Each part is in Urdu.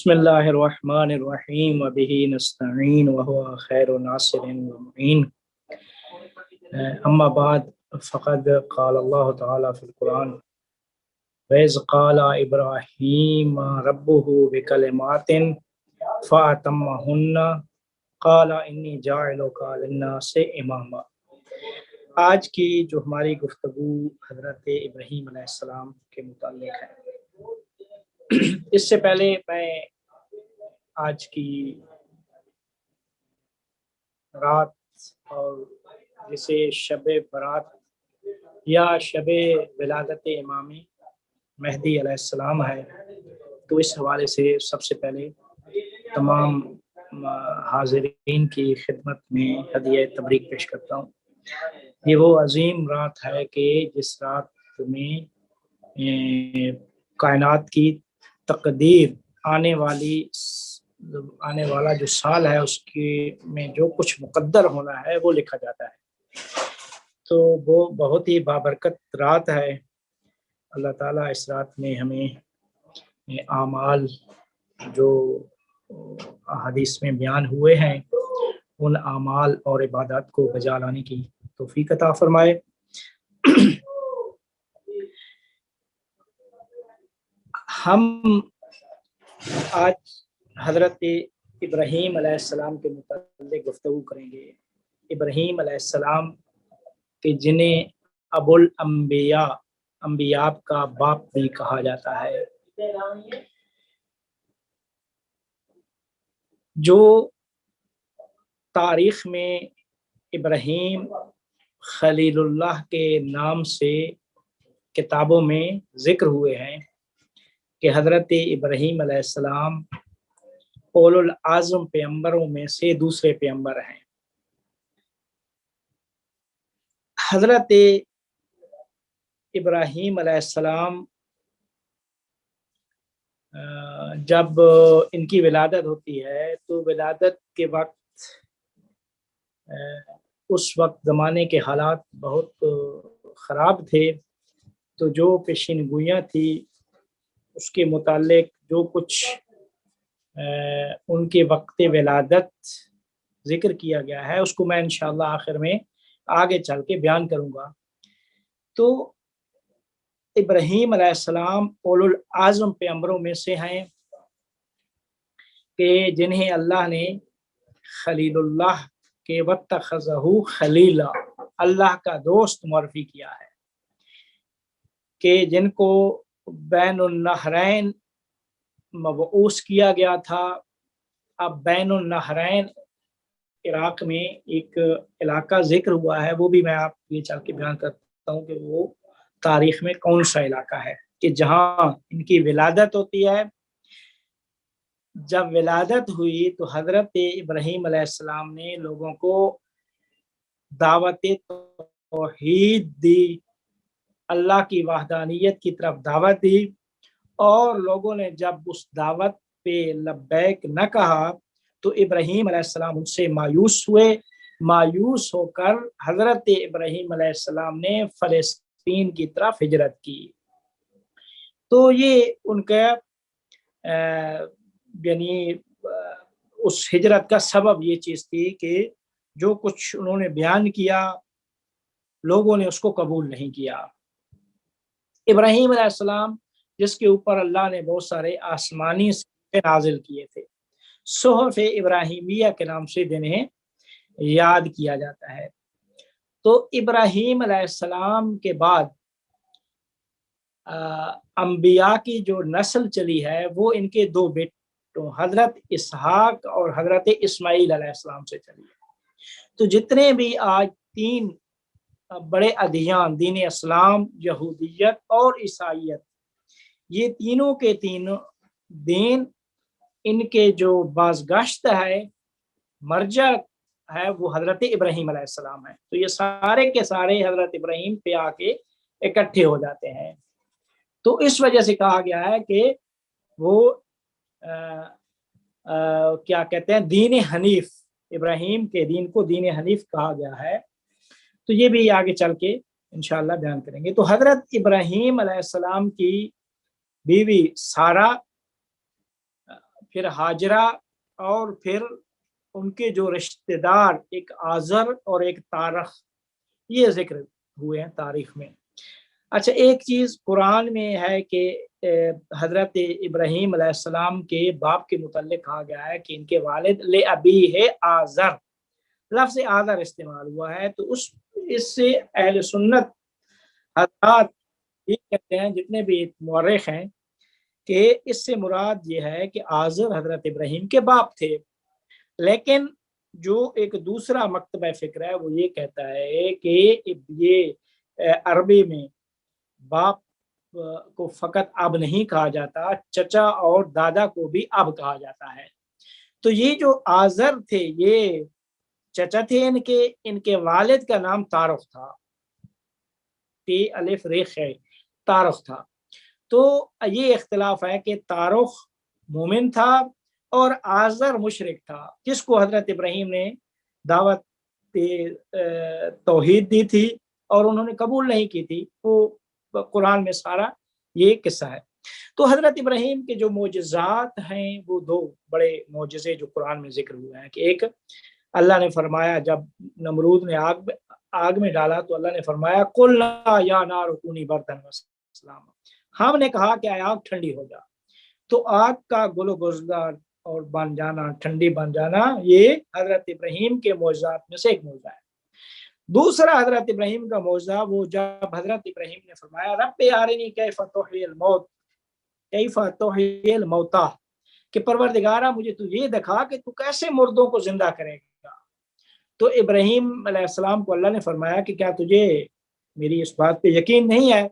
بسم اللہ الرحمن الرحیم وبہ نستعین وهو خیر ناصر ومعین اما بعد فقد قال اللہ تعالی فی القرآن وَإِذْ قَالَ إِبْرَاهِيمَ رَبُّهُ بِكَلِمَاتٍ فَأَتَمَّهُنَّ قَالَ إِنِّي جَاعِلُكَ لِلنَّاسِ إِمَامًا۔ آج کی جو ہماری گفتگو حضرت ابراہیم علیہ السلام کے متعلق ہے، اس سے پہلے میں آج کی رات اور جسے شب برات یا شب ولادت امام مہدی علیہ السلام ہے، تو اس حوالے سے سب سے پہلے تمام حاضرین کی خدمت میں ہدیہ تبریک پیش کرتا ہوں۔ یہ وہ عظیم رات ہے کہ جس رات میں کائنات کی تقدیر آنے والا جو سال ہے اس کے میں جو کچھ مقدر ہونا ہے وہ لکھا جاتا ہے، تو وہ بہت ہی بابرکت رات ہے۔ اللہ تعالیٰ اس رات میں ہمیں اعمال جو حدیث میں بیان ہوئے ہیں ان اعمال اور عبادات کو بجا لانے کی توفیق عطا فرمائے۔ ہم آج حضرت ابراہیم علیہ السلام کے متعلق گفتگو کریں گے۔ ابراہیم علیہ السلام کہ جنہیں ابو الانبیاء، انبیاء کا باپ بھی کہا جاتا ہے، جو تاریخ میں ابراہیم خلیل اللہ کے نام سے کتابوں میں ذکر ہوئے ہیں کہ حضرت ابراہیم علیہ السلام اولو العزم پیغمبروں میں سے دوسرے پیغمبر ہیں۔ حضرت ابراہیم علیہ السلام جب ان کی ولادت ہوتی ہے تو ولادت کے وقت اس وقت زمانے کے حالات بہت خراب تھے، تو جو پیشین گوئیاں تھی اس کے متعلق جو کچھ ان کے وقت ولادت ذکر کیا گیا ہے اس کو میں انشاءاللہ آخر میں آگے چل کے بیان کروں گا۔ تو ابراہیم علیہ السلام اولو العزم پیغمبروں میں سے ہیں کہ جنہیں اللہ نے خلیل اللہ کے واتخذہ خلیلا، اللہ کا دوست معرفی کیا ہے، کہ جن کو بین النہرین مبعوث کیا گیا تھا۔ اب بین النہرین عراق میں ایک علاقہ ذکر ہوا ہے، وہ بھی میں آپ یہ چل کے بیان کرتا ہوں کہ وہ تاریخ میں کون سا علاقہ ہے کہ جہاں ان کی ولادت ہوتی ہے۔ جب ولادت ہوئی تو حضرت ابراہیم علیہ السلام نے لوگوں کو دعوت توحید دی، اللہ کی وحدانیت کی طرف دعوت دی، اور لوگوں نے جب اس دعوت پہ لبیک نہ کہا تو ابراہیم علیہ السلام ان سے مایوس ہوئے۔ مایوس ہو کر حضرت ابراہیم علیہ السلام نے فلسطین کی طرف ہجرت کی۔ تو یہ ان کا یعنی اس ہجرت کا سبب یہ چیز تھی کہ جو کچھ انہوں نے بیان کیا لوگوں نے اس کو قبول نہیں کیا۔ ابراہیم علیہ السلام جس کے اوپر اللہ نے بہت سارے آسمانی صحیفے نازل کیے تھے، صحف ابراہیمیہ کے نام سے جنہیں یاد کیا جاتا ہے۔ تو ابراہیم علیہ السلام کے بعد انبیاء کی جو نسل چلی ہے وہ ان کے دو بیٹوں حضرت اسحاق اور حضرت اسماعیل علیہ السلام سے چلی ہے۔ تو جتنے بھی آج تین بڑے ادیان، دین اسلام، یہودیت اور عیسائیت، یہ تینوں کے تینوں دین ان کے جو بازگشت ہے، مرجع ہے، وہ حضرت ابراہیم علیہ السلام ہے۔ تو یہ سارے کے سارے حضرت ابراہیم پہ آ کے اکٹھے ہو جاتے ہیں۔ تو اس وجہ سے کہا گیا ہے کہ وہ کیا کہتے ہیں، دین حنیف، ابراہیم کے دین کو دین حنیف کہا گیا ہے۔ تو یہ بھی آگے چل کے انشاءاللہ بیان کریں گے۔ تو حضرت ابراہیم علیہ السلام کی بیوی سارہ پھر ہاجرہ، اور پھر ان کے جو رشتہ دار ایک آزر اور ایک تارخ، یہ ذکر ہوئے ہیں تاریخ میں۔ اچھا، ایک چیز قرآن میں ہے کہ حضرت ابراہیم علیہ السلام کے باپ کے متعلق کہا گیا ہے کہ ان کے والد لأبیہ آزر، لفظ آزر استعمال ہوا ہے۔ تو اس سے اہل سنت حضرات یہ کہتے ہیں، جتنے بھی مورخ ہیں، کہ اس سے مراد یہ ہے کہ آزر حضرت ابراہیم کے باپ تھے۔ لیکن جو ایک دوسرا مکتبہ فکر ہے وہ یہ کہتا ہے کہ یہ عربی میں باپ کو فقط اب نہیں کہا جاتا، چچا اور دادا کو بھی اب کہا جاتا ہے۔ تو یہ جو آزر تھے یہ چچا تھے ان کے والد کا نام تارخ تھا، تی الف ریخ ہے، تارخ تھا۔ تو یہ اختلاف ہے کہ تارخ مومن تھا اور آزر مشرک تھا، جس کو حضرت ابراہیم نے دعوت توحید دی تھی اور انہوں نے قبول نہیں کی تھی۔ وہ قرآن میں سارا یہ قصہ ہے۔ تو حضرت ابراہیم کے جو معجزات ہیں وہ دو بڑے معجزے جو قرآن میں ذکر ہوئے ہیں، کہ ایک اللہ نے فرمایا جب نمرود نے آگ میں ڈالا تو اللہ نے فرمایا قُلْنَا يَا نَارُ كُونِي بَرْدًا وَسَلَامًا، ہم نے کہا کہ آگ ٹھنڈی ہو جا۔ تو آگ کا گل و گزار اور بن جانا، ٹھنڈی بن جانا، یہ حضرت ابراہیم کے معجزات میں سے ایک معجزہ ہے۔ دوسرا حضرت ابراہیم کا معجزہ وہ جب حضرت ابراہیم نے فرمایا رب ارنی کیف تحیی الموت کیف تحیی الموتى، کہ پروردگارہ مجھے تو یہ دکھا کہ تو کیسے مردوں کو زندہ کرے گا۔ تو ابراہیم علیہ السلام کو اللہ نے فرمایا کہ کیا تجھے میری اس بات پہ یقین نہیں ہے؟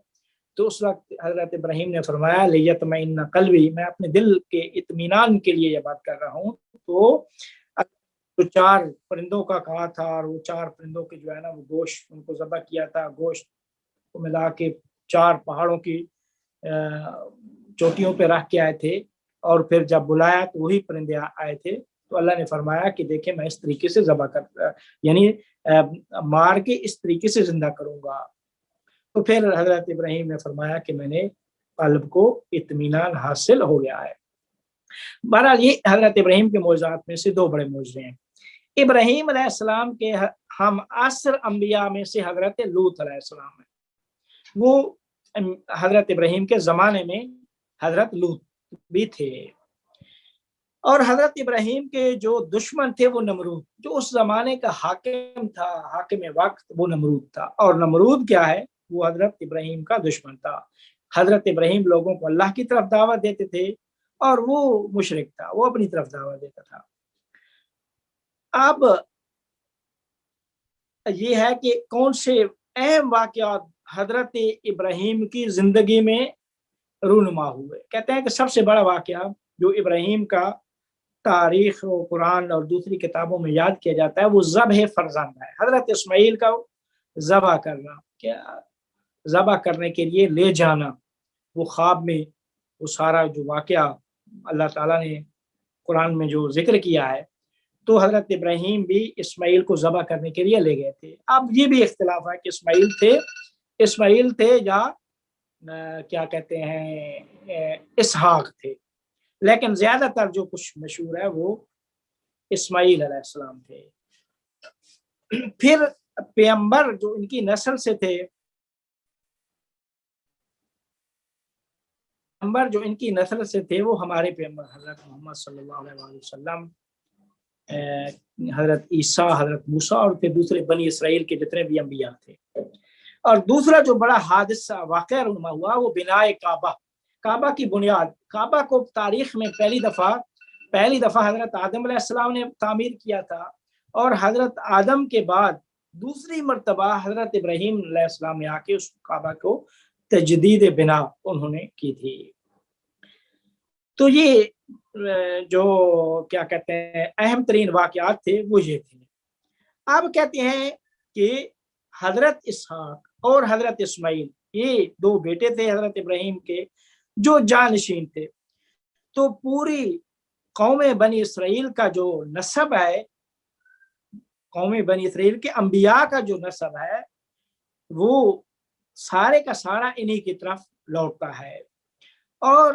تو اس وقت حضرت ابراہیم نے فرمایا لیطمئن قلبی، میں اپنے دل کے اطمینان کے لیے یہ بات کر رہا ہوں۔ تو 4 پرندوں کا کہا تھا، اور وہ 4 پرندوں کے جو ہے نا وہ گوشت ان کو ذبح کیا تھا، گوشت کو ملا کے 4 پہاڑوں کی چوٹیوں پہ رکھ کے آئے تھے، اور پھر جب بلایا تو وہی پرندے آئے تھے۔ تو اللہ نے فرمایا کہ دیکھیں میں اس طریقے سے ذبح یعنی مار کے اس طریقے سے زندہ کروں گا۔ تو پھر حضرت ابراہیم نے فرمایا کہ میں نے قلب کو اطمینان حاصل ہو گیا ہے۔ بہرحال یہ حضرت ابراہیم کے معجزات میں سے 2 بڑے معجزے ہیں۔ ابراہیم علیہ السلام کے ہم عصر انبیاء میں سے حضرت لوط علیہ السلام ہے، وہ حضرت ابراہیم کے زمانے میں حضرت لوط بھی تھے۔ اور حضرت ابراہیم کے جو دشمن تھے وہ نمرود، جو اس زمانے کا حاکم تھا، حاکم وقت، وہ نمرود تھا۔ اور نمرود کیا ہے؟ وہ حضرت ابراہیم کا دشمن تھا۔ حضرت ابراہیم لوگوں کو اللہ کی طرف دعوت دیتے تھے اور وہ مشرک تھا، وہ اپنی طرف دعوت دیتا تھا۔ اب یہ ہے کہ کون سے اہم واقعات حضرت ابراہیم کی زندگی میں رونما ہوئے۔ کہتے ہیں کہ سب سے بڑا واقعہ جو ابراہیم کا تاریخ و قرآن اور دوسری کتابوں میں یاد کیا جاتا ہے وہ ذبح فرزند ہے، حضرت اسماعیل کا ذبح کرنا، کیا ذبح کرنے کے لیے لے جانا، وہ خواب میں وہ سارا جو واقعہ اللہ تعالیٰ نے قرآن میں جو ذکر کیا ہے۔ تو حضرت ابراہیم بھی اسماعیل کو ذبح کرنے کے لیے لے گئے تھے۔ اب یہ بھی اختلاف ہے کہ اسماعیل تھے یا کیا کہتے ہیں اسحاق تھے، لیکن زیادہ تر جو کچھ مشہور ہے وہ اسماعیل علیہ السلام تھے۔ پھر پیغمبر جو ان کی نسل سے تھے، وہ ہمارے پیغمبر حضرت محمد صلی اللہ علیہ وسلم، حضرت عیسیٰ، حضرت موسیٰ، اور پھر دوسرے بنی اسرائیل کے جتنے بھی انبیاء تھے۔ اور دوسرا جو بڑا حادثہ واقعہ رونما ہوا وہ بناء کعبہ کی بنیاد۔ کعبہ کو تاریخ میں پہلی دفعہ حضرت آدم علیہ السلام نے تعمیر کیا تھا، اور حضرت آدم کے بعد دوسری مرتبہ حضرت ابراہیم علیہ السلام نے آ کے اس کعبہ کو تجدید بنا انہوں نے کی تھی۔ تو یہ جو کیا کہتے ہیں اہم ترین واقعات تھے وہ یہ تھے۔ اب کہتے ہیں کہ حضرت اسحاق اور حضرت اسماعیل یہ 2 بیٹے تھے حضرت ابراہیم کے جو جانشین تھے۔ تو پوری قوم بنی اسرائیل کا جو نسب ہے، قوم بنی اسرائیل کے انبیاء کا جو نسب ہے وہ سارے کا سارا انہی کی طرف لوٹتا ہے۔ اور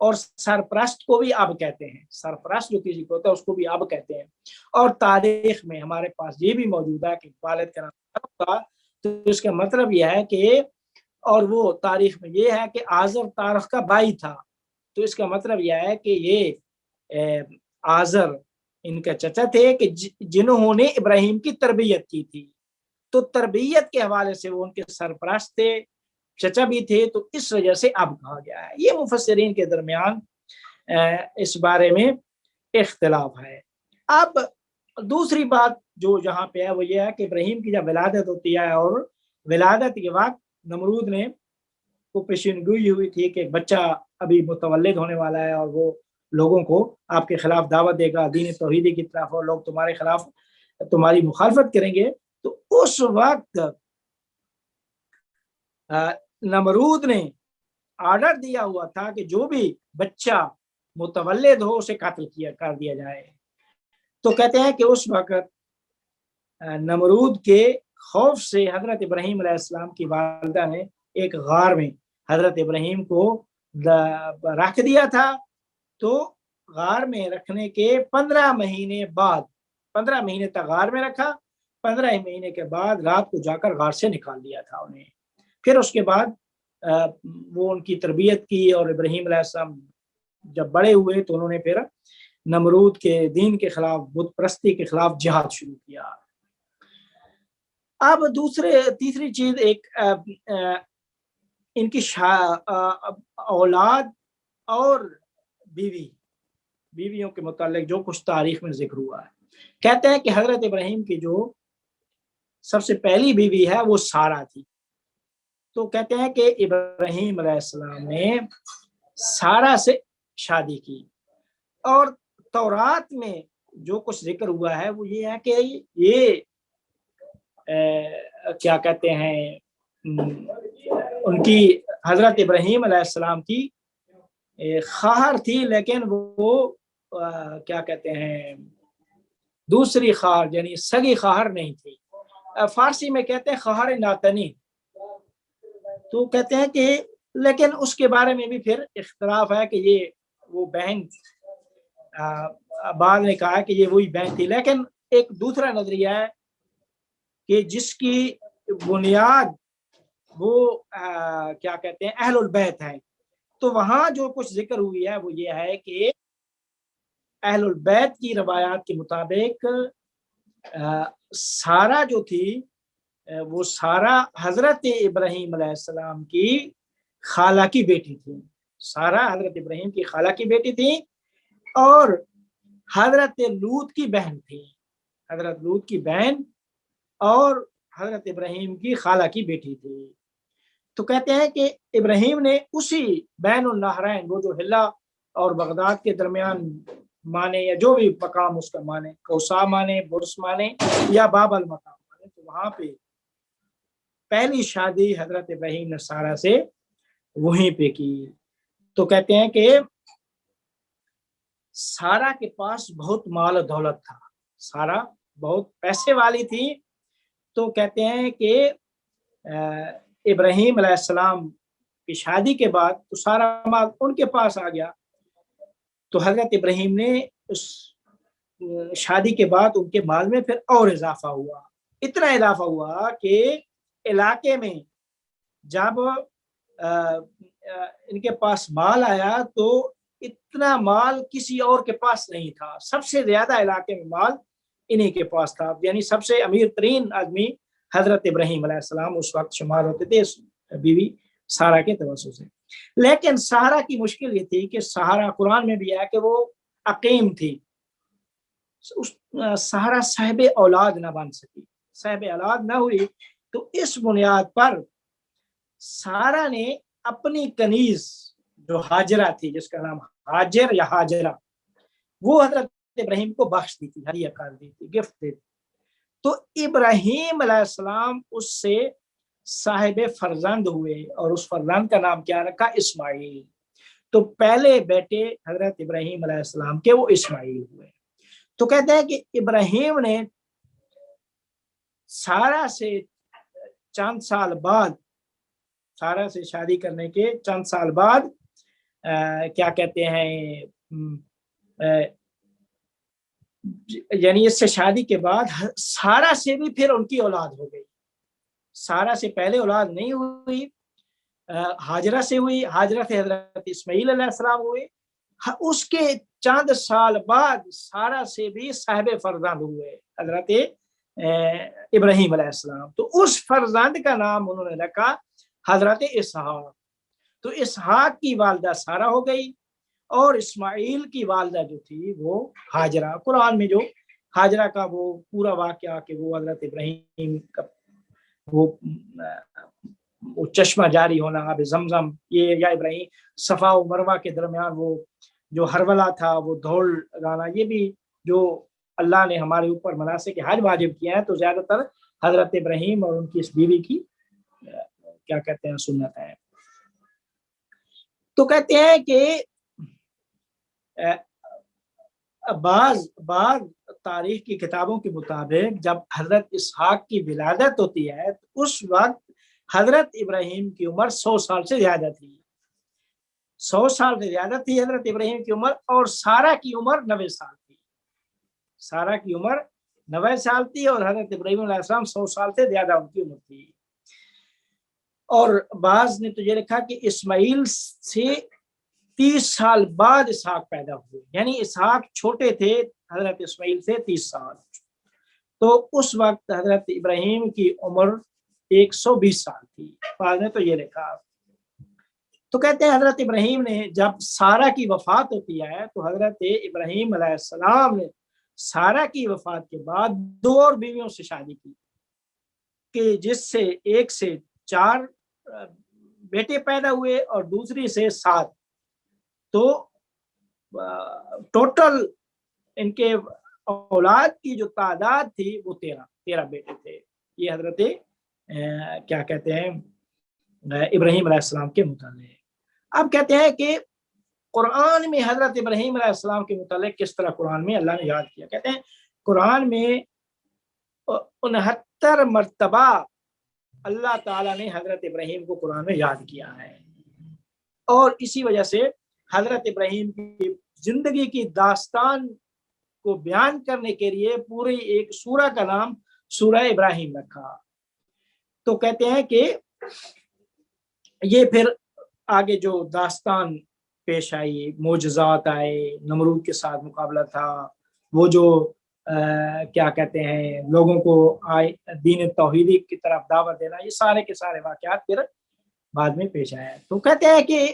اور سرپرست کو بھی اب کہتے ہیں، سرپرست جو کسی کو ہوتا ہے اس کو بھی اب کہتے ہیں۔ اور تاریخ میں ہمارے پاس یہ بھی موجود ہے کہ والد کا نام تھا، تو اس کا مطلب یہ ہے کہ، اور وہ تاریخ میں یہ ہے کہ آزر تارخ کا بھائی تھا، تو اس کا مطلب یہ ہے کہ یہ آزر ان کا چچا تھے کہ جنہوں نے ابراہیم کی تربیت کی تھی، تو تربیت کے حوالے سے وہ ان کے سرپرست تھے، چچا بھی تھے، تو اس وجہ سے اب کہا گیا ہے۔ یہ مفسرین کے درمیان اس بارے میں اختلاف ہے۔ اب دوسری بات جو جہاں پہ ہے وہ یہ ہے کہ ابراہیم کی جب ولادت ہوتی ہے اور ولادت کے وقت نمرود نے کو پیشنگوئی ہوئی تھی کہ بچہ ابھی متولد ہونے والا ہے اور وہ لوگوں کو آپ کے خلاف دعوت دے گا دین توحیدی کی طرف، اور لوگ تمہارے خلاف تمہاری مخالفت کریں گے، تو اس وقت نمرود نے آرڈر دیا ہوا تھا کہ جو بھی بچہ متولد ہو اسے قتل کر دیا جائے۔ تو کہتے ہیں کہ اس وقت نمرود کے خوف سے حضرت ابراہیم علیہ السلام کی والدہ نے ایک غار میں حضرت ابراہیم کو رکھ دیا تھا، تو غار میں رکھنے کے 15 مہینے بعد، 15 مہینے تک غار میں رکھا، 15 مہینے کے بعد رات کو جا کر غار سے نکال دیا تھا انہیں۔ پھر اس کے بعد وہ ان کی تربیت کی، اور ابراہیم علیہ السلام جب بڑے ہوئے تو انہوں نے پھر نمرود کے دین کے خلاف، بت پرستی کے خلاف جہاد شروع کیا۔ اب تیسری چیز، ایک ان کی اولاد اور بیویوں کے متعلق جو کچھ تاریخ میں ذکر ہوا ہے، کہتے ہیں کہ حضرت ابراہیم کی جو سب سے پہلی بیوی ہے وہ سارہ تھی۔ تو کہتے ہیں کہ ابراہیم علیہ السلام نے سارہ سے شادی کی، اور تورات میں جو کچھ ذکر ہوا ہے وہ یہ ہے کہ یہ کیا کہتے ہیں، ان کی حضرت ابراہیم علیہ السلام کی خواہر تھی، لیکن وہ کیا کہتے ہیں دوسری خواہر یعنی سگی خواہر نہیں تھی۔ فارسی میں کہتے ہیں خواہر ناتنی۔ تو کہتے ہیں کہ لیکن اس کے بارے میں بھی پھر اختلاف ہے کہ یہ وہ بہن، بعض نے کہا کہ یہ وہی بہن تھی، لیکن ایک دوسرا نظریہ ہے کہ جس کی بنیاد وہ کیا کہتے ہیں اہل البیت ہے۔ تو وہاں جو کچھ ذکر ہوئی ہے وہ یہ ہے کہ اہل البیت کی روایات کے مطابق سارہ جو تھی وہ سارہ حضرت ابراہیم علیہ السلام کی خالہ کی بیٹی تھی، سارہ حضرت ابراہیم کی خالہ کی بیٹی تھی، اور حضرت لوط کی بہن تھی، حضرت لوط کی بہن اور حضرت ابراہیم کی خالہ کی بیٹی تھی۔ تو کہتے ہیں کہ ابراہیم نے اسی بین النہرین، وہ جو ہلا اور بغداد کے درمیان مانے یا جو بھی مقام اس کا مانے، کوسا مانے، برس مانے یا باب المقام مانے، تو وہاں پہ پہلی شادی حضرت ابراہیم نے سارہ سے وہیں پہ کی۔ تو کہتے ہیں کہ سارہ کے پاس بہت مال و دولت تھا، سارہ بہت پیسے والی تھی۔ تو کہتے ہیں کہ ابراہیم علیہ السلام کی شادی کے بعد تو سارا مال ان کے پاس آ گیا، تو حضرت ابراہیم نے اس شادی کے بعد ان کے مال میں پھر اور اضافہ ہوا، اتنا اضافہ ہوا کہ علاقے میں جب ان کے پاس مال آیا تو اتنا مال کسی اور کے پاس نہیں تھا، سب سے زیادہ علاقے میں مال انہی کے پاس تھا، یعنی سب سے امیر ترین آدمی حضرت ابراہیم علیہ السلام اس وقت شمار ہوتے تھے بیوی سارہ کے توسط سے۔ لیکن سارہ کی مشکل یہ تھی کہ سارہ قرآن میں بھی ہے کہ وہ عقیم تھی، سارہ صاحب اولاد نہ بن سکی، صاحب اولاد نہ ہوئی، تو اس بنیاد پر سارہ نے اپنی کنیز جو ہاجرہ تھی، جس کا نام ہاجر یا ہاجرہ، وہ حضرت ابراہیم کو بخش دی تھی، ہدیہ کر دی تھی، گفٹ دی تھی۔ تو ابراہیم علیہ السلام اس سے صاحب فرزند ہوئے، اور اس فرزند کا نام کیا رکھا؟ اسماعیل۔ تو پہلے بیٹے حضرت ابراہیم علیہ السلام کے وہ اسماعیل ہوئے۔ تو کہتے ہیں کہ ابراہیم نے سارہ سے چند سال بعد، سارہ سے شادی کرنے کے چند سال بعد کیا کہتے ہیں یعنی اس سے شادی کے بعد سارا سے بھی پھر ان کی اولاد ہو گئی. سارا سے پہلے اولاد نہیں ہوئی، ہاجرہ سے ہوئی، ہاجرہ سے حضرت اسماعیل علیہ السلام ہوئے. اس کے چند سال بعد سارا سے بھی صاحب فرزند ہوئے حضرت ابراہیم علیہ السلام. تو اس فرزند کا نام انہوں نے رکھا حضرت اسحاق. تو اسحاق کی والدہ سارا ہو گئی اور اسماعیل کی والدہ جو تھی وہ ہاجرہ. قرآن میں جو ہاجرہ کا وہ پورا واقعہ کہ وہ حضرت ابراہیم کا وہ چشمہ جاری ہونا آب زمزم، یہ یا ابراہیم صفا و مروہ کے درمیان وہ جو ہرولہ تھا وہ دوڑ لگانا، یہ بھی جو اللہ نے ہمارے اوپر مناسک حج واجب کیا ہے تو زیادہ تر حضرت ابراہیم اور ان کی اس بیوی کی کیا کہتے ہیں سنت ہے. تو کہتے ہیں کہ بعض تاریخ کی کتابوں کے مطابق جب حضرت اسحاق کی ولادت ہوتی ہے تو اس وقت حضرت ابراہیم کی عمر 100 سال سے زیادہ تھی. 100 سال سے زیادہ تھی حضرت ابراہیم کی عمر، اور سارا کی عمر 90 سال تھی. سارا کی عمر 90 سال تھی اور حضرت ابراہیم علیہ السلام 100 سال سے زیادہ ان کی عمر تھی. اور بعض نے تو یہ لکھا کہ اسماعیل سے 30 سال بعد اسحاق پیدا ہوئے، یعنی اسحاق چھوٹے تھے حضرت اسماعیل سے 30 سال. تو اس وقت حضرت ابراہیم کی عمر 120 سال تھی. بعض نے تو یہ لکھا. تو کہتے ہیں حضرت ابراہیم نے جب سارا کی وفات ہوتی ہے تو حضرت ابراہیم علیہ السلام نے سارا کی وفات کے بعد 2 اور بیویوں سے شادی کی کہ جس سے ایک سے 4 بیٹے پیدا ہوئے اور دوسری سے 7. تو ٹوٹل ان کے اولاد کی جو تعداد تھی وہ 13 بیٹے تھے. یہ حضرت کیا کہتے ہیں ابراہیم علیہ السلام کے متعلق. اب کہتے ہیں کہ قرآن میں حضرت ابراہیم علیہ السلام کے متعلق کس طرح قرآن میں اللہ نے یاد کیا. کہتے ہیں قرآن میں 69 مرتبہ اللہ تعالیٰ نے حضرت ابراہیم کو قرآن میں یاد کیا ہے، اور اسی وجہ سے حضرت ابراہیم کی زندگی کی داستان کو بیان کرنے کے لیے پوری ایک سورہ کا نام سورہ ابراہیم رکھا. تو کہتے ہیں کہ یہ پھر آگے جو داستان پیش آئی، معجزات آئے، نمرود کے ساتھ مقابلہ تھا، وہ جو کیا کہتے ہیں لوگوں کو دین توحیدی کی طرف دعوت دینا، یہ سارے کے سارے واقعات پھر بعد میں پیش آئے. تو کہتے ہیں کہ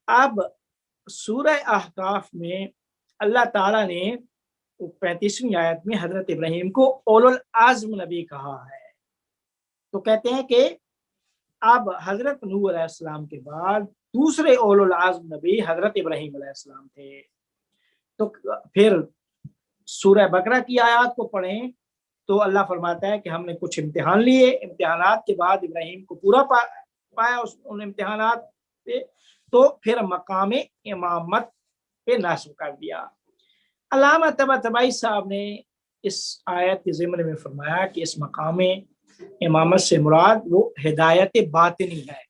اب سورہ احقاف میں اللہ تعالیٰ نے 35ویں آیت میں حضرت ابراہیم کو اولو العزم نبی کہا ہے. تو کہتے ہیں کہ اب حضرت نوح علیہ السلام کے بعد دوسرے اولو العزم نبی حضرت ابراہیم علیہ السلام تھے. تو پھر سورہ بقرہ کی آیات کو پڑھیں تو اللہ فرماتا ہے کہ ہم نے کچھ امتحان لیے، امتحانات کے بعد ابراہیم کو پورا پایا ان امتحانات پہ، تو پھر مقام امامت پہ نصب کر دیا. علامہ طباطبائی صاحب نے اس آیت کے ضمن میں فرمایا کہ اس مقام امامت سے مراد وہ ہدایت باطنی ہے.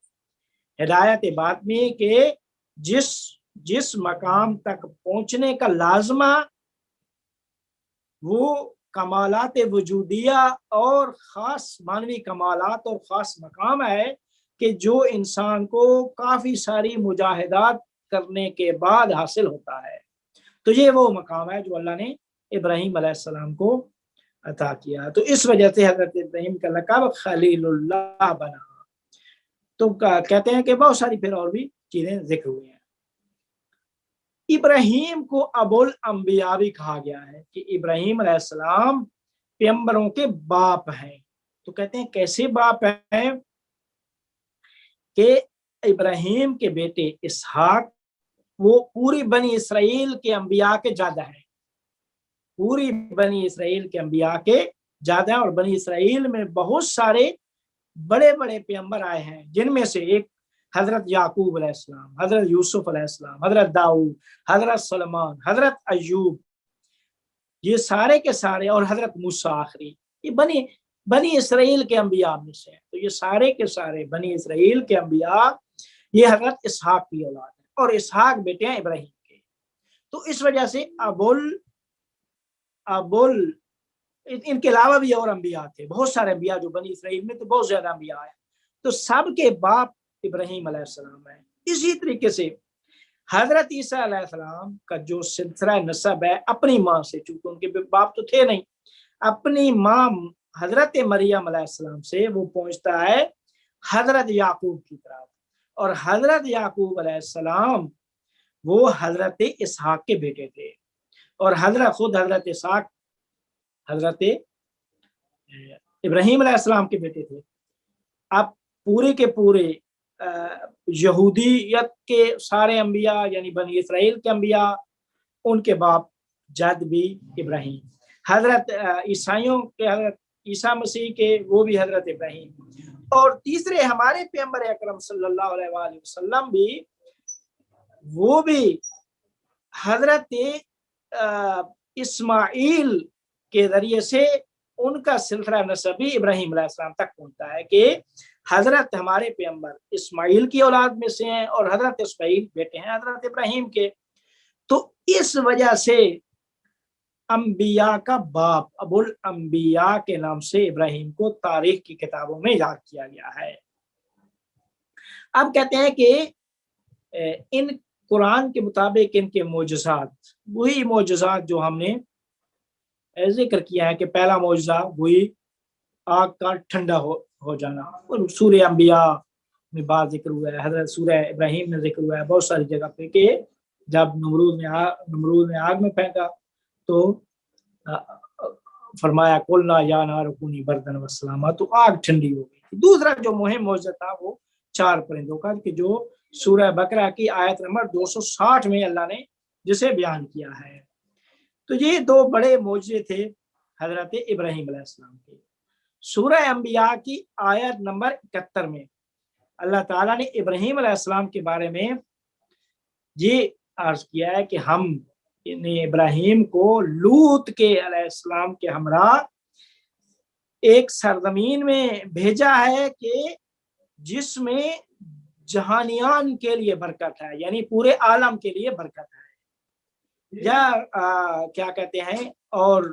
ہدایت باطنی کہ جس مقام تک پہنچنے کا لازمہ وہ کمالات وجودیہ اور خاص معنوی کمالات اور خاص مقام ہے کہ جو انسان کو کافی ساری مجاہدات کرنے کے بعد حاصل ہوتا ہے. تو یہ وہ مقام ہے جو اللہ نے ابراہیم علیہ السلام کو عطا کیا. تو اس وجہ سے حضرت ابراہیم کا لقب خلیل اللہ بنا. تو کہتے ہیں کہ بہت ساری پھر اور بھی چیزیں ذکر ہوئی ہیں. ابراہیم کو ابو الانبیاء بھی کہا گیا ہے کہ ابراہیم علیہ السلام پیغمبروں کے باپ ہیں. تو کہتے ہیں کیسے باپ ہیں کہ ابراہیم کے بیٹے اسحاق وہ پوری بنی اسرائیل کے انبیاء کے جد ہیں. پوری بنی اسرائیل کے انبیاء کے جد ہیں، اور بنی اسرائیل میں بہت سارے بڑے بڑے پیغمبر آئے ہیں، جن میں سے ایک حضرت یعقوب علیہ السلام، حضرت یوسف علیہ السلام، حضرت داؤد، حضرت سلیمان، حضرت ایوب، یہ سارے کے سارے، اور حضرت موسیٰ آخری، یہ بنی اسرائیل کے انبیاء میں سے ہیں. تو یہ سارے کے سارے بنی اسرائیل کے انبیاء یہ حضرت اسحاق کی اولاد ہے اور اسحاق بیٹے ہیں ابراہیم کے. تو اس وجہ سے ابول ان کے علاوہ بھی اور انبیاء تھے، بہت سارے انبیاء جو بنی اسرائیل میں تو بہت زیادہ انبیاء ہیں، تو سب کے باپ ابراہیم علیہ السلام ہے. اسی طریقے سے حضرت عیسیٰ علیہ السلام کا جو سلسلہ نسب ہے اپنی ماں سے، چونکہ ان کے باپ تو تھے نہیں، اپنی ماں حضرت مریم علیہ السلام سے وہ پہنچتا ہے حضرت یعقوب کی طرف، اور حضرت یعقوب علیہ السلام وہ حضرت اسحاق کے بیٹے تھے، اور خود حضرت اسحاق حضرت ابراہیم علیہ السلام کے بیٹے تھے. اب پورے کے پورے یہودیت کے سارے انبیاء یعنی بنی اسرائیل کے انبیاء ان کے باپ جد بھی ابراہیم، حضرت عیسائیوں کے حضرت عیسیٰ مسیح کے وہ بھی حضرت ابراہیم، اور تیسرے ہمارے پیغمبر اکرم صلی اللہ علیہ وآلہ وسلم بھی وہ بھی حضرت اسماعیل کے ذریعے سے ان کا سلسلہ نسبی ابراہیم علیہ السلام تک پہنچتا ہے کہ حضرت ہمارے پیغمبر اسماعیل کی اولاد میں سے ہیں اور حضرت اسماعیل بیٹے ہیں حضرت ابراہیم کے. تو اس وجہ سے انبیاء کا باپ ابو الانبیاء کے نام سے ابراہیم کو تاریخ کی کتابوں میں یاد کیا گیا ہے. اب کہتے ہیں کہ ان قرآن کے مطابق ان کے معجزات، وہی معجزات جو ہم نے ذکر کیا ہے کہ پہلا معجزہ وہی آگ کا ٹھنڈا ہو جانا، سورہ انبیاء میں بات ذکر ہوا ہے، حضرت سورہ ابراہیم میں ذکر ہوا ہے بہت ساری جگہ پہ کہ جب نمرود نے آگ میں پھینکا تو فرمایا قلنا یا نار کونی بردن وسلاما، تو آگ ٹھنڈی ہو گئی. دوسرا جو مہم معجزہ تھا وہ 4 پرندوں کا کہ جو سورہ بقرہ کی آیت نمبر 260 میں اللہ نے جسے بیان کیا ہے. تو یہ 2 بڑے معجزے تھے حضرت ابراہیم علیہ السلام کے. سورہ انبیاء کی آیت نمبر 71 میں اللہ تعالیٰ نے ابراہیم علیہ السلام کے بارے میں یہ عرض کیا ہے کہ ہم نے ابراہیم کو لوط کے علیہ السلام کے ہمراہ ایک سرزمین میں بھیجا ہے کہ جس میں جہانیان کے لیے برکت ہے، یعنی پورے عالم کے لیے برکت ہے. یا کیا کہتے ہیں، اور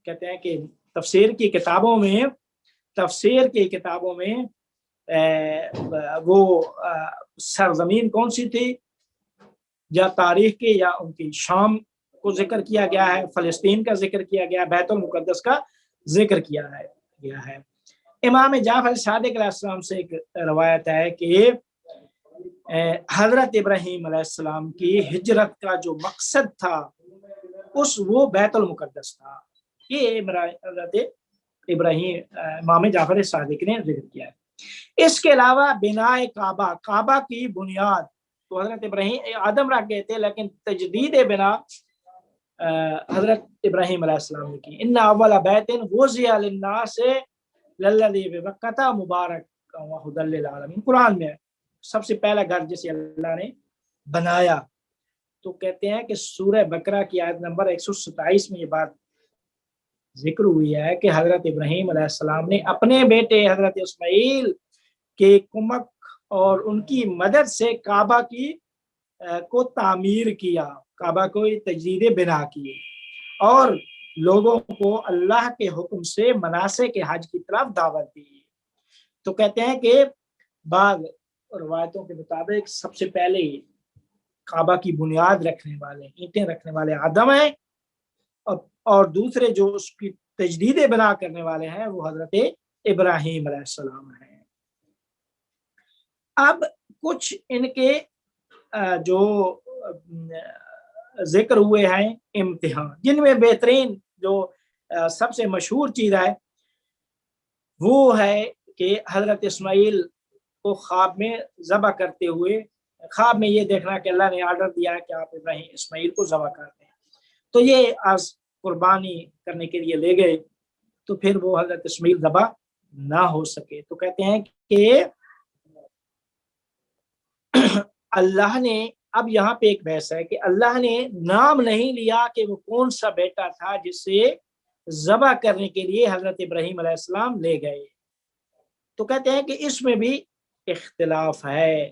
کہتے ہیں کہ تفسیر کی کتابوں میں وہ سرزمین کون سی تھی، یا تاریخ کے یا ان کی شام کو ذکر کیا گیا ہے، فلسطین کا ذکر کیا گیا ہے، بیت المقدس کا ذکر کیا گیا ہے. امام جعفر صادق علیہ السلام سے ایک روایت ہے کہ حضرت ابراہیم علیہ السلام کی ہجرت کا جو مقصد تھا وہ بیت المقدس تھا. یہ حضرت ابراہیم امام جعفر صادق نے ذکر کیا ہے. اس کے علاوہ بناء کعبہ کی بنیاد تو حضرت ابراہیم آدم رکھ گئے تھے، لیکن تجدید بنا حضرت ابراہیم علیہ السلام نے کی. ان اول بیت وضع للناس للذی ببکۃ مبارک وہدی للعالمین، قرآن میں سب سے پہلا گھر جسے اللہ نے بنایا. تو کہتے ہیں کہ سورہ بقرہ کی آیت نمبر 127 میں یہ بات ذکر ہوئی ہے کہ حضرت ابراہیم علیہ السلام نے اپنے بیٹے حضرت اسماعیل کے کمک اور ان کی مدد سے کعبہ کو تعمیر کیا، کعبہ کو تجدید بنا کی، اور لوگوں کو اللہ کے حکم سے مناسک کے حج کی طرف دعوت دی. تو کہتے ہیں کہ بعض روایتوں کے مطابق سب سے پہلے کعبہ کی بنیاد رکھنے والے، اینٹیں رکھنے والے آدم ہیں، اور دوسرے جو اس کی تجدید بنا کرنے والے ہیں وہ حضرت ابراہیم علیہ السلام ہیں. اب کچھ ان کے جو ذکر ہوئے ہیں امتحان، جن میں بہترین جو سب سے مشہور چیز ہے وہ ہے کہ حضرت اسماعیل کو خواب میں ذبح کرتے ہوئے، خواب میں یہ دیکھنا کہ اللہ نے آرڈر دیا ہے کہ آپ اسماعیل کو ذبح کر دیں. تو یہ آج قربانی کرنے کے لیے لے گئے تو پھر وہ حضرت اسماعیل ذبح نہ ہو سکے. تو کہتے ہیں کہ اللہ نے، اب یہاں پہ ایک بحث ہے کہ اللہ نے نام نہیں لیا کہ وہ کون سا بیٹا تھا جسے ذبح کرنے کے لیے حضرت ابراہیم علیہ السلام لے گئے. تو کہتے ہیں کہ اس میں بھی اختلاف ہے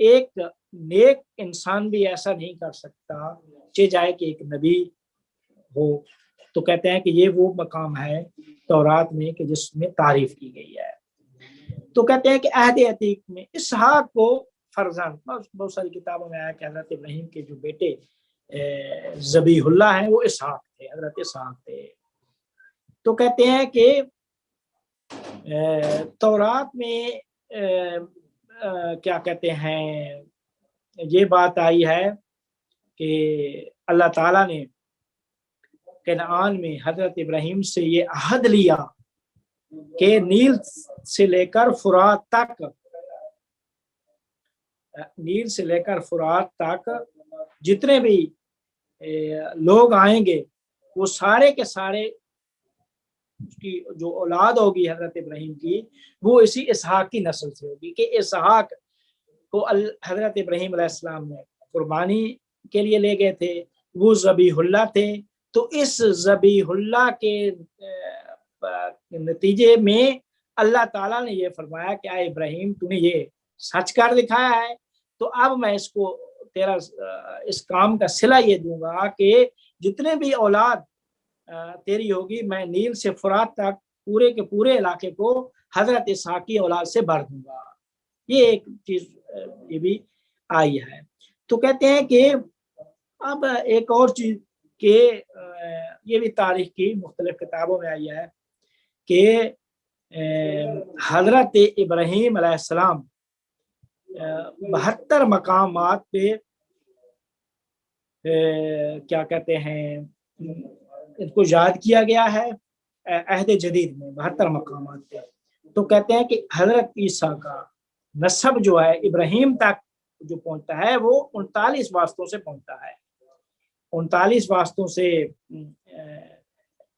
ایک نیک انسان بھی ایسا نہیں کر سکتا چاہے کہ ایک نبی ہو. تو کہتے ہیں کہ یہ وہ مقام ہے تورات میں کہ جس میں تعریف کی گئی ہے. تو کہتے ہیں کہ عہد عتیق میں اسحاق کو فرزند، بہت ساری کتابوں میں آیا کہ حضرت ابراہیم کے جو بیٹے ذبیح اللہ ہیں وہ اسحاق تھے، حضرت اسحاق تھے. تو کہتے ہیں کہ تورات میں کیا کہتے ہیں یہ بات آئی ہے کہ اللہ تعالیٰ نے کنعان میں حضرت ابراہیم سے یہ عہد لیا کہ نیل سے لے کر فرات تک جتنے بھی لوگ آئیں گے وہ سارے کے سارے اس کی جو اولاد ہوگی حضرت ابراہیم کی وہ اسی اسحاق کی نسل سے ہوگی. کہ اسحاق کو حضرت ابراہیم علیہ السلام نے قربانی کے لیے لے گئے تھے، وہ ذبیح اللہ تھے. تو اس ذبیح اللہ کے نتیجے میں اللہ تعالیٰ نے یہ فرمایا کہ اے ابراہیم تو نے یہ سچ کر دکھایا ہے، تو اب میں اس کو تیرا اس کام کا صلہ یہ دوں گا کہ جتنے بھی اولاد تیری ہوگی میں نیل سے فرات تک پورے کے پورے علاقے کو حضرت اسحاق کی اولاد سے بھر دوں گا. یہ ایک چیز یہ بھی آئی ہے. تو کہتے ہیں کہ اب ایک اور چیز کہ یہ بھی تاریخ کی مختلف کتابوں میں آئی ہے کہ حضرت ابراہیم علیہ السلام 72 مقامات پہ کیا کہتے ہیں ان کو یاد کیا گیا ہے عہد جدید میں 72 مقامات پہ. تو کہتے ہیں کہ حضرت عیسیٰ کا نسب جو ہے ابراہیم تک جو پہنچتا ہے وہ 39 واسطوں سے پہنچتا ہے. 39 واسطوں سے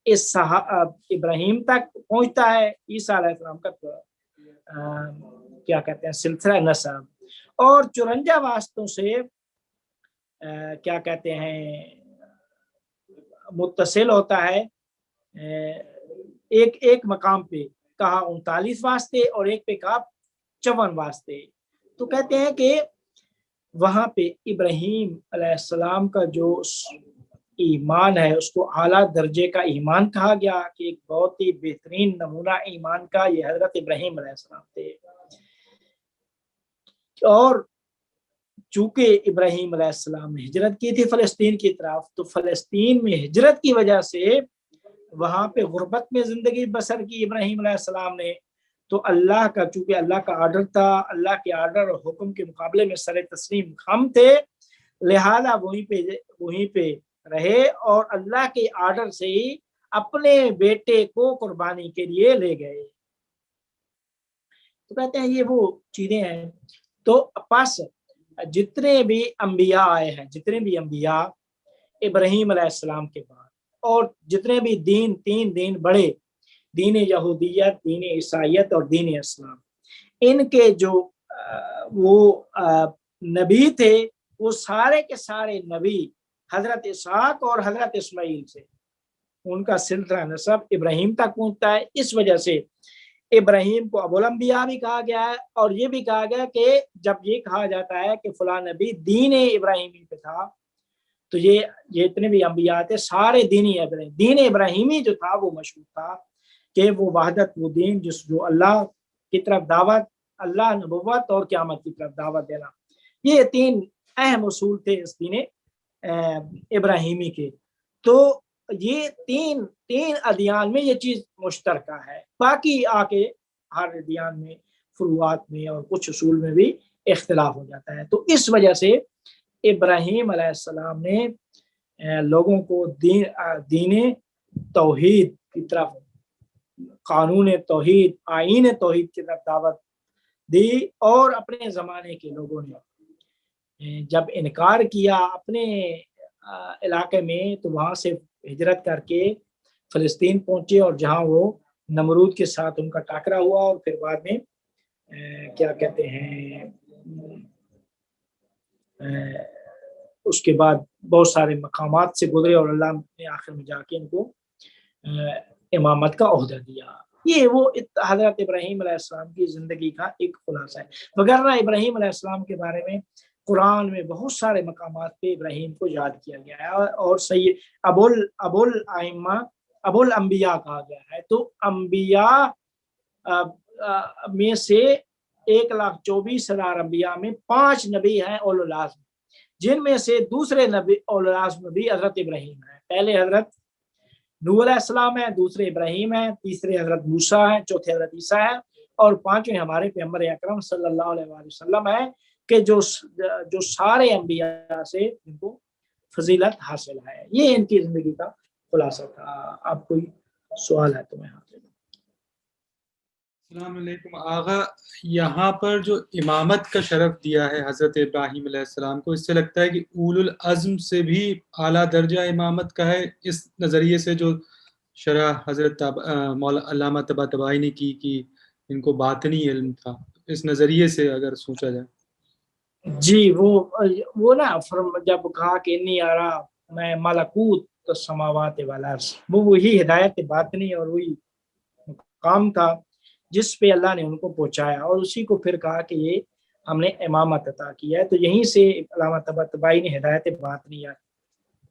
اس ابراہیم تک پہنچتا ہے عیسیٰ علیہ السلام کا کیا کہتے ہیں سلسلہ نسب. اور 54 واسطوں سے کیا کہتے ہیں متصل ہوتا ہے ایک مقام پہ کہا 39 واسطے اور ایک پہ کہا 54 واسطے. تو کہتے ہیں کہ وہاں پہ ابراہیم علیہ السلام کا جو ایمان ہے اس کو اعلیٰ درجے کا ایمان کہا گیا کہ ایک بہت ہی بہترین نمونہ ایمان کا یہ حضرت ابراہیم علیہ السلام تھے. اور چونکہ ابراہیم علیہ السلام نے ہجرت کی تھی فلسطین کی طرف، تو فلسطین میں ہجرت کی وجہ سے وہاں پہ غربت میں زندگی بسر کی ابراہیم علیہ السلام نے. تو اللہ کا چونکہ اللہ کا آرڈر تھا، اللہ کے آرڈر اور حکم کے مقابلے میں سر تسلیم خم تھے، لہذا وہیں پہ رہے اور اللہ کے آرڈر سے ہی اپنے بیٹے کو قربانی کے لیے لے گئے. تو کہتے ہیں یہ وہ چیزیں ہیں. تو پس جتنے بھی انبیاء آئے ہیں، جتنے بھی انبیاء ابراہیم علیہ السلام کے بعد، اور جتنے بھی تین دین بڑے، دین یہودیت، دین عیسائیت اور دین اسلام، ان کے جو وہ نبی تھے وہ سارے کے سارے نبی حضرت اسحاق اور حضرت اسماعیل سے، ان کا سلسلہ نسب ابراہیم تک پہنچتا ہے. اس وجہ سے ابراہیم کو ابو الانبیاء بھی کہا گیا ہے. اور یہ بھی کہا گیا کہ جب یہ کہا جاتا ہے کہ فلاں نبی دین ابراہیمی پہ تھا، تو یہ اتنے بھی انبیاء تھے سارے دین ابراہیمی جو تھا وہ مشہور تھا کہ وہ وحدت، وہ دین جو اللہ کی طرف دعوت، اللہ، نبوت اور قیامت کی طرف دعوت دینا، یہ 3 اہم اصول تھے اس دین ابراہیمی کے. تو یہ تین ادیان میں یہ چیز مشترکہ ہے. باقی آ کے ہر ادیان میں فروعات میں اور کچھ اصول میں بھی اختلاف ہو جاتا ہے. تو اس وجہ سے ابراہیم علیہ السلام نے لوگوں کو دین توحید کی طرف، قانون توحید، آئین توحید کی طرف دعوت دی. اور اپنے زمانے کے لوگوں نے جب انکار کیا اپنے علاقے میں، تو وہاں سے ہجرت کر کے فلسطین پہنچے، اور جہاں وہ نمرود کے ساتھ ان کا ٹاکرا ہوا، اور پھر بعد میں کیا کہتے ہیں اس کے بعد بہت سارے مقامات سے گزرے، اور اللہ نے آخر میں جا کے ان کو امامت کا عہدہ دیا. یہ وہ حضرت ابراہیم علیہ السلام کی زندگی کا ایک خلاصہ ہے. وغیرہ ابراہیم علیہ السلام کے بارے میں قرآن میں بہت سارے مقامات پہ ابراہیم کو یاد کیا گیا ہے اور سید ابو الانبیاء کہا گیا ہے. تو انبیاء میں سے 1,24,000 انبیاء میں 5 نبی ہیں اولو العزم، جن میں سے دوسرے نبی اولو العزم نبی حضرت ابراہیم ہے. پہلے حضرت نوح علیہ السلام ہے، دوسرے ابراہیم ہے، تیسرے حضرت موسیٰ ہے، چوتھے حضرت عیسیٰ ہے اور پانچویں ہمارے پیغمبر اکرم صلی اللہ علیہ وآلہ وسلم ہے کہ جو سارے انبیاء سے ان کو فضیلت حاصل ہے. یہ ان کی زندگی کا خلاصہ تھا. آپ کوئی سوال ہے تو میں حاضر ہوں. السلام علیکم آغا، یہاں پر جو امامت کا شرف دیا ہے حضرت ابراہیم علیہ السلام کو، اس سے لگتا ہے کہ اولو العزم سے بھی اعلیٰ درجہ امامت کا ہے، اس نظریے سے جو شرح حضرت علامہ طباطبائی نے کی کہ ان کو باطنی علم تھا، اس نظریے سے اگر سوچا جائے. جی وہ نا جب کہا کہ انی ارا میں ملکوت السماوات والارض، وہ وہی ہدایت باطنی اور وہی مقام تھا جس پہ اللہ نے ان کو پہنچایا اور اسی کو پھر کہا کہ یہ ہم نے امامت عطا کیا ہے. تو یہیں سے علامہ طباطبائی نے ہدایت باطنیہ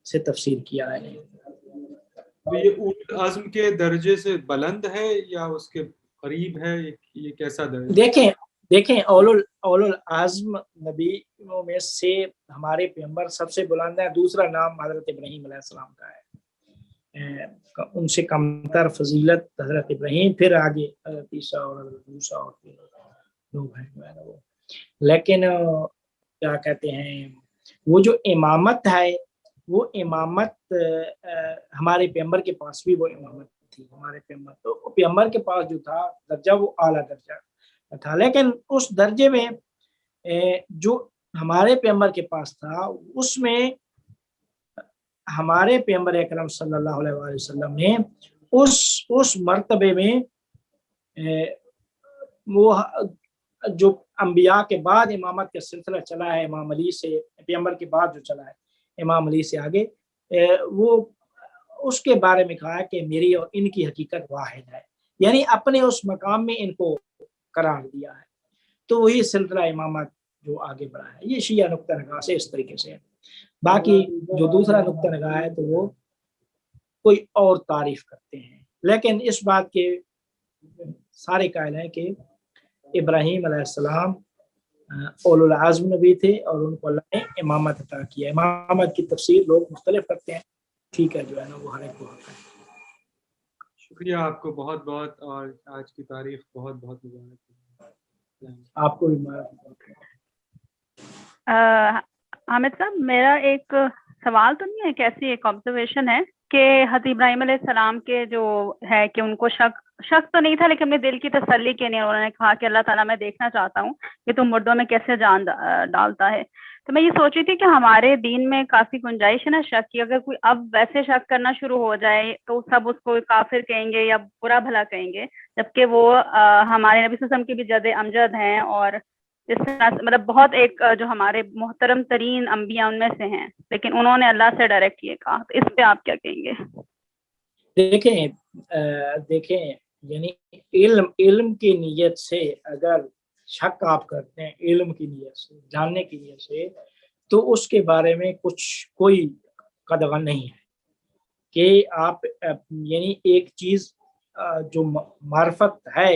سے تفسیر کیا ہے. یہ اولو العزم کے درجے سے بلند ہے یا اس کے قریب ہے؟ یہ کیسا درجہ؟ دیکھیں اولو العزم نبیوں میں سے ہمارے پیغمبر سب سے بلند ہے. دوسرا نام حضرت ابراہیم علیہ السلام کا ہے، ان سے کمتر فضیلت حضرت ابراہیم، پھر آگے حضرت عیسیٰ اور حضرت موسیٰ اور پھر لوگ ہیں جو ہے نا وہ. لیکن کیا کہتے ہیں، وہ جو امامت ہے وہ امامت ہمارے پیغمبر کے پاس بھی وہ امامت تھی. ہمارے پیغمبر کے پاس جو تھا درجہ وہ اعلیٰ درجہ تھا، لیکن اس درجے میں جو ہمارے پیغمبر کے پاس تھا اس میں ہمارے پیغمبر اکرم صلی اللہ علیہ وآلہ وسلم نے اس مرتبے میں وہ جو انبیاء کے بعد امامت کا سلسلہ چلا ہے، امام علی سے پیغمبر کے بعد جو چلا ہے امام علی سے آگے، وہ اس کے بارے میں کہا کہ میری اور ان کی حقیقت واحد ہے، یعنی اپنے اس مقام میں ان کو قرار دیا ہے. تو وہی سلسلہ امامت جو آگے بڑھا ہے. یہ شیعہ نقطہ نگاہ سے اس طریقے سے ہے. باقی جو دوسرا نقطہ نگاہ ہے تو وہ کوئی اور تعریف کرتے ہیں، لیکن اس بات کے سارے قائل ہیں کہ ابراہیم علیہ السلام اولو العزم نبی تھے اور ان کو اللہ نے امامت عطا کیا. امامت کی تفسیر لوگ مختلف کرتے ہیں، ٹھیک ہے جو ہے نا وہ ہر ایک کو حق ہے. شکریہ آپ کو بہت بہت، اور آج کی تاریخ بہت بہت مبارک. آپ کو بھی مبارک. حامد صاحب، میرا ایک سوال تو نہیں ہے، کیسی ایک آبزرویشن ہے کہ حضرت ابراہیم علیہ السلام کے جو ہے کہ ان کو شک تو نہیں تھا، لیکن اپنے دل کی تسلی کے لیے انہوں نے کہا کہ اللہ تعالیٰ میں دیکھنا چاہتا ہوں کہ تم مردوں میں کیسے جان ڈالتا ہے. تو میں یہ سوچ رہی تھی کہ ہمارے دین میں کافی گنجائش ہے نا شک کی، اگر کوئی اب ویسے شک کرنا شروع ہو جائے تو سب اس کو کافر کہیں گے یا برا بھلا کہیں گے، جبکہ وہ ہمارے نبی صلی اللہ علیہ وسلم کے بھی جد امجد ہیں اور اس طرح مطلب بہت ایک جو ہمارے محترم ترین انبیاء ان میں سے ہیں، لیکن انہوں نے اللہ سے ڈائریکٹ یہ کہا. تو اس پہ آپ کیا کہیں گے؟ دیکھیں یعنی علم کی نیت سے اگر شک آپ کرتے ہیں، علم کی نیت سے، جاننے کی نیت سے، تو اس کے بارے میں کوئی قدغن نہیں ہے کہ آپ یعنی ایک چیز جو معرفت ہے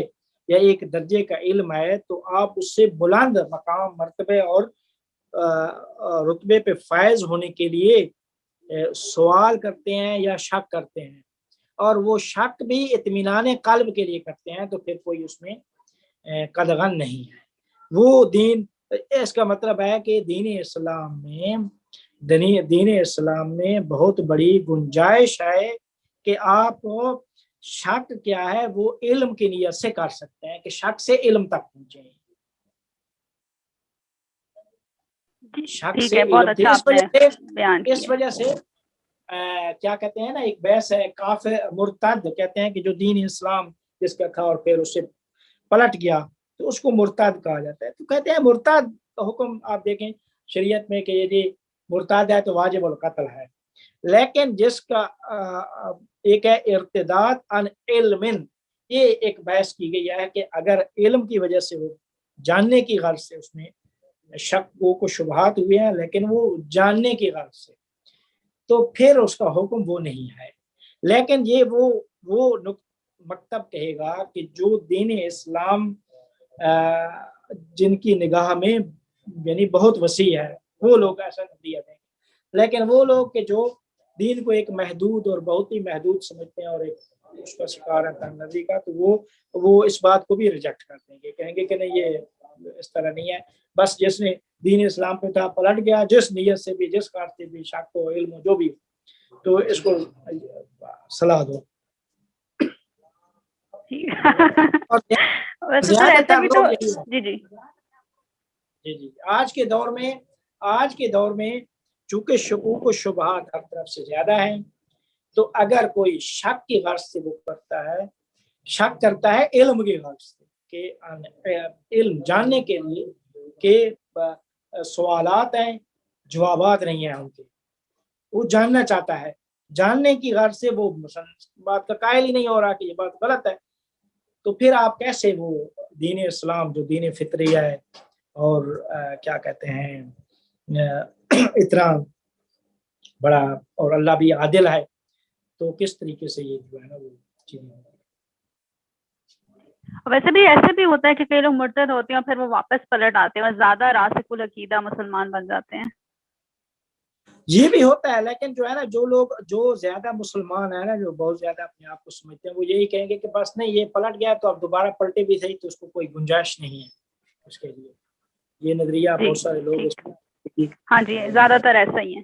یا ایک درجے کا علم ہے تو آپ اس سے بلند مقام، مرتبے اور رتبے پہ فائز ہونے کے لیے سوال کرتے ہیں یا شک کرتے ہیں، اور وہ شک بھی اطمینان قلب کے لیے کرتے ہیں، تو پھر کوئی اس میں قدغن نہیں ہے. وہ دین، اس کا مطلب ہے کہ دین اسلام میں بہت بڑی گنجائش ہے کہ آپ شک کیا ہے وہ علم کی نیت سے کر سکتے ہیں کہ شک سے علم تک پہنچیں. شک سے علم، اس وجہ سے کیا کہتے ہیں نا، ایک بحث ہے کافر مرتد کہتے ہیں کہ جو دین اسلام جس کا تھا اور پھر اس سے پلٹ گیا تو اس کو مرتد کہا جاتا ہے. تو کہتے ہیں مرتد کا حکم آپ دیکھیں شریعت میں کہ یہ مرتد ہے تو واجب القتل ہے، لیکن جس کا ایک ہے ارتداد عن علم، یہ ایک بحث کی گئی ہے کہ اگر علم کی وجہ سے وہ جاننے کی غرض سے اس میں شک کو شبہات ہوئے ہیں لیکن وہ جاننے کی غرض سے، تو پھر اس کا حکم وہ نہیں ہے. لیکن یہ وہ مکتب کہے گا کہ جو دین اسلام جن کی نگاہ میں یعنی بہت وسیع ہے وہ لوگ ایسا نظریہ دیں گے. لیکن وہ لوگ کہ جو دین کو ایک محدود اور بہت ہی محدود سمجھتے ہیں اور ایک اس کا شکار ہے تنگ نظری کا، تو وہ اس بات کو بھی ریجیکٹ کر دیں گے، کہیں گے کہ نہیں یہ اس طرح نہیں ہے. بس جس نے دین اسلام پہ تھا پلٹ گیا، جس نیت سے بھی جس کار سے بھی شک ہو علم ہو جو بھی، تو اس کو صلاح دو. جی آج کے دور میں چونکہ شکوک و شبہات ہر طرف سے زیادہ ہیں، تو اگر کوئی شک کی غرض سے وہ کرتا ہے، شک کرتا ہے علم کی غرض سے کہ علم جاننے کے لیے کہ سوالات ہیں جوابات نہیں ہیں ان کے، وہ جاننا چاہتا ہے، جاننے کی غرض سے وہ بات کا قائل ہی نہیں ہو رہا کہ یہ بات غلط ہے، تو پھر آپ کیسے وہ دین اسلام جو دین فطری ہے اور کیا کہتے ہیں اتنا بڑا اور اللہ بھی عادل ہے، تو کس طریقے سے یہ جو ہے نا وہ چیزیں. ویسے بھی ایسے بھی ہوتا ہے کہ کئی لوگ مرتد ہوتے ہیں اور پھر وہ واپس پلٹ آتے ہیں اور زیادہ راسخ العقیدہ مسلمان بن جاتے ہیں. یہ بھی ہوتا ہے، لیکن جو ہے نا جو لوگ جو زیادہ مسلمان ہیں نا، جو بہت زیادہ اپنے آپ کو سمجھتے ہیں، وہ یہی کہیں گے کہ بس نہیں یہ پلٹ گیا تو اب دوبارہ پلٹے بھی صحیح، تو اس کو کوئی گنجائش نہیں ہے اس کے لیے. یہ نظریہ بہت سارے لوگ ہاں جی زیادہ تر ایسا ہی ہے.